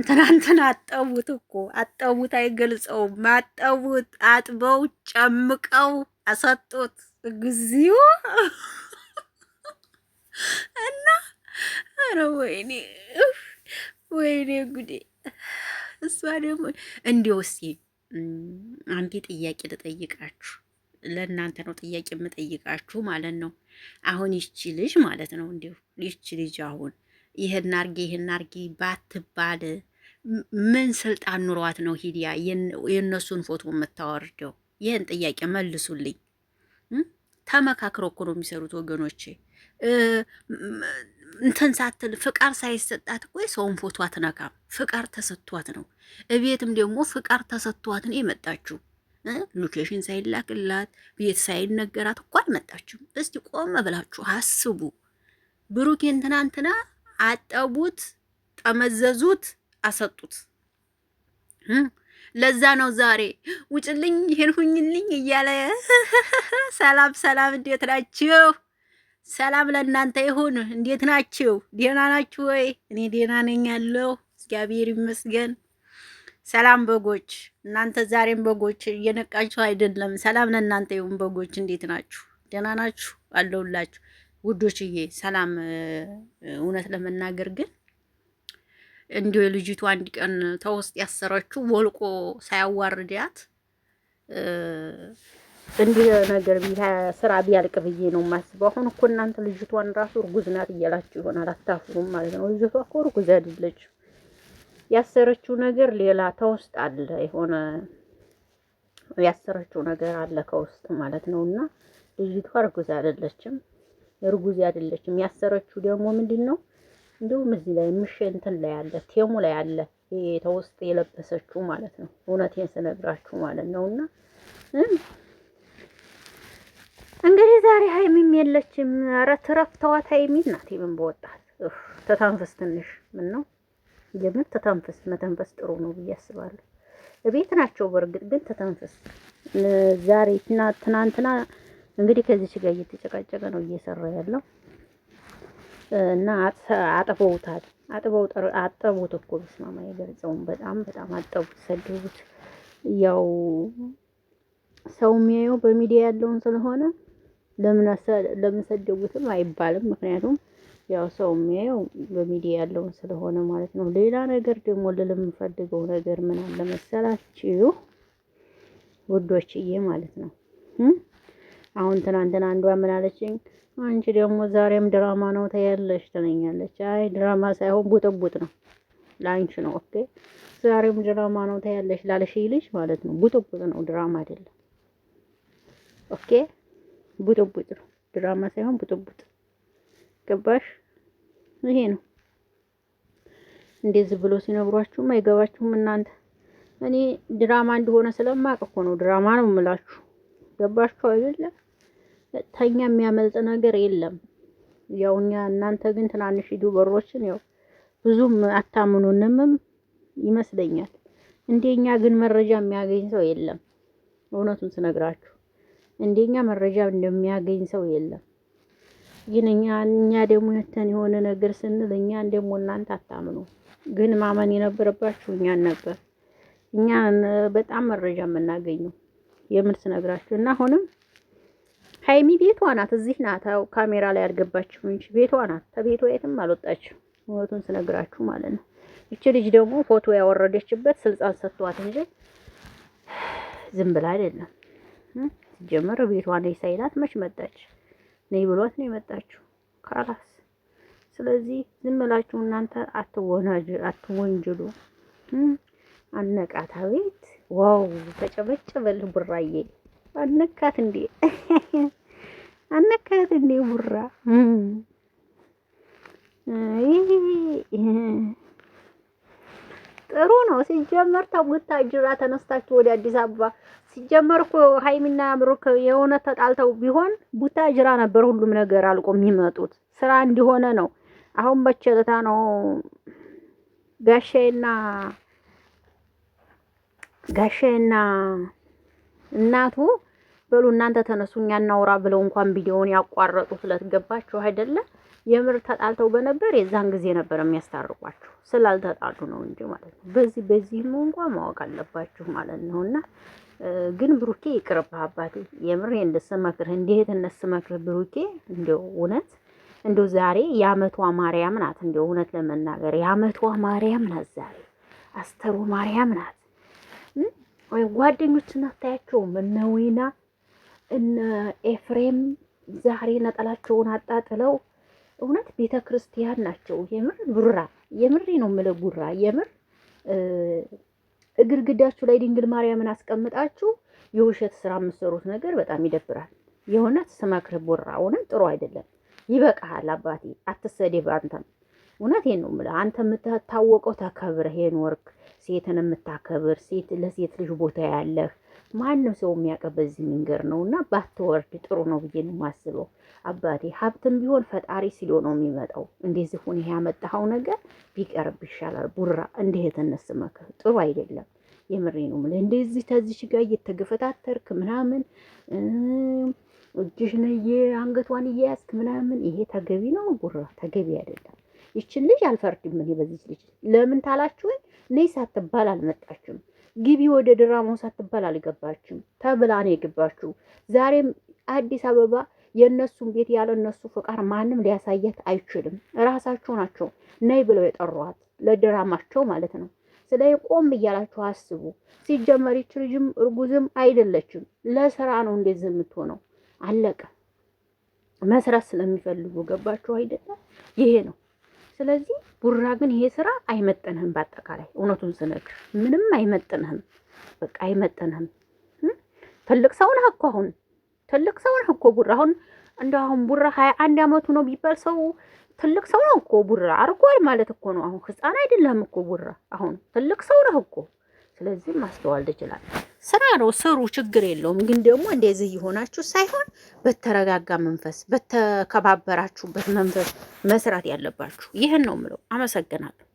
ትናንትና አጠቡት እኮ አጠቡት፣ አይገልጸውም። አጠቡት፣ አጥበው ጨምቀው አሰጡት። እግዚኦ እና ኧረ ወይኔ ወይኔ ጉዴ! እሷ ደግሞ እንዲያው እስኪ አንዴ ጥያቄ ልጠይቃችሁ። ለእናንተ ነው ጥያቄ የምጠይቃችሁ ማለት ነው። አሁን ይቺ ልጅ ማለት ነው እንዲሁ ይቺ ልጅ አሁን ይህን አርጊ ባትባል ምን ስልጣን ኑሯት ነው ሂዲያ የእነሱን ፎቶ የምታወርደው? ይህን ጥያቄ መልሱልኝ። ተመካክረው እኮ ነው የሚሰሩት ወገኖቼ። እንትን ሳትል ፍቃድ ሳይሰጣት እኮ ሰውን ፎቶ አትነካም። ፍቃድ ተሰጥቷት ነው። እቤትም ደግሞ ፍቃድ ተሰጥቷት ነው የመጣችው። ሎኬሽን ሳይላክላት ቤት ሳይነገራት እኮ አልመጣችም። እስቲ ቆም ብላችሁ አስቡ። ብሩኬን ትናንትና አጠቡት፣ ጠመዘዙት፣ አሰጡት። ለዛ ነው ዛሬ ውጭልኝ ይሄን ሁኝልኝ እያለ ሰላም ሰላም፣ እንዴት ናችሁ? ሰላም ለእናንተ ይሁን። እንዴት ናችሁ? ደህና ናችሁ ወይ? እኔ ደህና ነኝ ያለው እግዚአብሔር ይመስገን። ሰላም በጎች፣ እናንተ ዛሬም በጎች እየነቃችሁ አይደለም? ሰላም ለእናንተ ይሁን በጎች፣ እንዴት ናችሁ? ደህና ናችሁ? አለሁላችሁ ውዶችዬ። ሰላም እውነት ለመናገር ግን እንዲሁ የልጅቱ አንድ ቀን ተውስጥ ያሰረችው ወልቆ ሳያዋርዳት እንዲህ ነገር ስራ ቢያልቅ ብዬ ነው የማስበው። አሁን እኮ እናንተ ልጅቷን ራሱ እርጉዝ ናት እያላችሁ ይሆናል። አታፍሩም ማለት ነው። ልጅቷ እኮ እርጉዝ አይደለችም። ያሰረችው ነገር ሌላ ተውስጥ አለ፣ የሆነ ያሰረችው ነገር አለ ከውስጥ ማለት ነው። እና ልጅቷ እርጉዝ አይደለችም፣ እርጉዝ አይደለችም። ያሰረችው ደግሞ ምንድን ነው? እንዲሁም እዚህ ላይ እንትን ላይ አለ፣ ቴሙ ላይ አለ፣ ይሄ ተውስጥ የለበሰችው ማለት ነው። እውነቴን ስነግራችሁ ማለት ነው። እና እንግዲህ ዛሬ ሀይሚም የለችም። ኧረ ትረፍተዋት ሀይሚን ናት። ምን በወጣት ተታንፈስ ትንሽ ምን ነው የምን ተታንፈስ፣ መተንፈስ ጥሩ ነው ብዬ አስባለሁ። ቤት ናቸው በእርግጥ ግን ተታንፈስ። ዛሬ ትናንትና እንግዲህ ከዚች ጋር እየተጨቃጨቀ ነው እየሰራ ያለው እና አጥበውታል። አጠቡት እኮ በስማማ አይገልጸውም። በጣም አጠቡት፣ ሰደቡት። ያው ሰው የሚያየው በሚዲያ ያለውን ስለሆነ ለምን ሰደቡትም አይባልም። ምክንያቱም ያው ሰው የሚያየው በሚዲያ ያለውን ስለሆነ ማለት ነው። ሌላ ነገር ደግሞ የምፈልገው ነገር ምን አለ መሰላችሁ ውዶችዬ ማለት ነው። አሁን ትናንትና አንዷ ምን አለችኝ? አንቺ ደግሞ ዛሬም ድራማ ነው ታያለሽ ትለኛለች። አይ ድራማ ሳይሆን ቡጥቡጥ ነው ላንቺ ነው። ኦኬ ዛሬም ድራማ ነው ታያለሽ ላለሽ ልጅ ማለት ነው። ቡጥቡጥ ነው ድራማ አይደለም። ኦኬ ቡጥቡጥ ነው ድራማ ሳይሆን ቡጥቡጥ። ገባሽ? ይሄ ነው። እንደዚህ ብሎ ሲነግሯችሁም አይገባችሁም እናንተ። እኔ ድራማ እንደሆነ ስለማውቅ እኮ ነው ድራማ ነው የምላችሁ። ገባችሁ አይደለም? ተኛ የሚያመልጥ ነገር የለም። ያው እናንተ ግን ትናንሽ ዩቲዩበሮችን ያው ብዙም አታምኑንም ይመስለኛል። እንደኛ ግን መረጃ የሚያገኝ ሰው የለም። እውነቱን ስነግራችሁ እንደኛ መረጃ እንደሚያገኝ ሰው የለም። ግን እኛ ደግሞ የሆነ ነገር ስንል እኛን ደግሞ እናንተ አታምኑ። ግን ማመን የነበረባችሁ እኛን ነበር። እኛን በጣም መረጃ የምናገኘው የምን ስነግራችሁ እና አሁንም ሀይሚ ቤቷ ናት፣ እዚህ ናት። ካሜራ ላይ አልገባችም እንጂ ቤቷ ናት። ከቤቷ የትም አልወጣችም። እውነቱን ስነግራችሁ ማለት ነው። እቺ ልጅ ደግሞ ፎቶ ያወረደችበት ስልጣን ሰጥቷት እንጂ ዝም ብላ አይደለም። ጀመረ ቤቷ ነይ ሳይላት መች መጣች? ነይ ብሏት ነው የመጣችው ካላስ። ስለዚህ ዝም ብላችሁ እናንተ አትወንጅሉ። አነቃታ ቤት ዋው ተጨበጨበል ቡራዬ አነካት እንዴ አነካት እንዴ ቡራ ጥሩ ነው። ሲጀመር ታቡታጅራ ተነስታችሁ ወደ አዲስ አበባ ሲጀመር እኮ ሀይሚና ብሩክ የሆነ ተጣልተው ቢሆን ቡታጅራ ነበር ሁሉም ነገር አልቆ የሚመጡት። ስራ እንዲሆነ ነው። አሁን በቸለታ ነው ጋሼና እናቱ በሉ እናንተ ተነሱ እኛ እናውራ ብለው እንኳን ቪዲዮውን ያቋረጡት። ለትገባችሁ አይደለ? የምር ተጣልተው በነበር የዛን ጊዜ ነበር የሚያስታርቋችሁ። ስላልተጣሉ ነው እንጂ ማለት ነው። በዚህም እንኳን ማወቅ አለባችሁ ማለት ነውና ግን ብሩኬ ይቅርብህ አባቴ። የምር እንደሰመክርህ እንዴት እነሰመክርህ ብሩኬ እንደው እውነት እንደው ዛሬ የአመቷ ማርያም ናት። እንደው እውነት ለመናገር የአመቷ ማርያም ናት ዛሬ። አስተሩ ማርያም ናት። ወይ ጓደኞችን አታያቸውም? እነ ዊና እነ ኤፍሬም ዛሬ ነጠላቸውን አጣጥለው እውነት ቤተ ክርስቲያን ናቸው። የምር ቡራ የምሬ ነው የምለው ቡራ የምር ግድግዳችሁ ላይ ድንግል ማርያምን አስቀምጣችሁ የውሸት ስራ የምትሰሩት ነገር በጣም ይደብራል። የእውነት ስመክርህ ቡራ እውነት ጥሩ አይደለም። ይበቃሃል አባቴ፣ አትሰደብ አንተም። እውነቴን ነው የምልህ አንተ የምትታወቀው ተከብረህ የኖርክ ሴትን የምታከብር ለሴት ልጅ ቦታ ያለህ ማንም ሰው የሚያውቀው በዚህ መንገድ ነውና ባትወርድ ጥሩ ነው ብዬ ነው የማስበው አባቴ። ሀብትም ቢሆን ፈጣሪ ሲሎ ነው የሚመጣው። እንደዚህ ሁን ያመጣኸው ነገር ቢቀርብ ይሻላል ቡራ። እንዲህ የተነስመከ ጥሩ አይደለም። የምሬ ነው የምልህ እንደዚህ ተዚሽ ጋር እየተገፈታተርክ ምናምን እጅሽን አንገቷን እያያዝክ ምናምን ይሄ ተገቢ ነው ቡራ? ተገቢ አይደለም። ይችን ልጅ አልፈርድም እኔ በዚህ ልጅ። ለምን ታላችሁኝ? ነይ ሳትባል አልመጣችም። ግቢ ወደ ድራማው ሳትባል አልገባችም። ተብላ ነው የገባችሁ። ዛሬም አዲስ አበባ የእነሱን ቤት ያለ እነሱ ፍቃድ ማንም ሊያሳየት አይችልም። ራሳቸው ናቸው ነይ ብለው የጠሯት ለድራማቸው ማለት ነው። ስለዚህ ቆም እያላችሁ አስቡ። ሲጀመር ይች ልጅም እርጉዝም አይደለችም። ለስራ ነው እንደዚህ የምትሆነው። አለቀ። መስራት ስለሚፈልጉ ገባችሁ አይደለም? ይሄ ነው። ስለዚህ ቡራ ግን ይሄ ስራ አይመጥንህም። በአጠቃላይ እውነቱን ስነግር ምንም አይመጥንህም። በቃ አይመጥንህም። ትልቅ ሰው ነህ እኮ አሁን ትልቅ ሰው ነህ እኮ ቡራ። አሁን ቡራ 21 አመቱ ነው ቢባል ሰው ትልቅ ሰው ነው እኮ ቡራ። አርጓል ማለት እኮ ነው። አሁን ህፃን አይደለም እኮ ቡራ። አሁን ትልቅ ሰው ነህ እኮ። ስለዚህ ማስተዋል ትችላለህ። ስራ ነው ስሩ፣ ችግር የለውም። ግን ደግሞ እንደዚህ የሆናችሁ ሳይሆን በተረጋጋ መንፈስ፣ በተከባበራችሁበት መንፈስ መስራት ያለባችሁ። ይህን ነው የምለው። አመሰግናለሁ።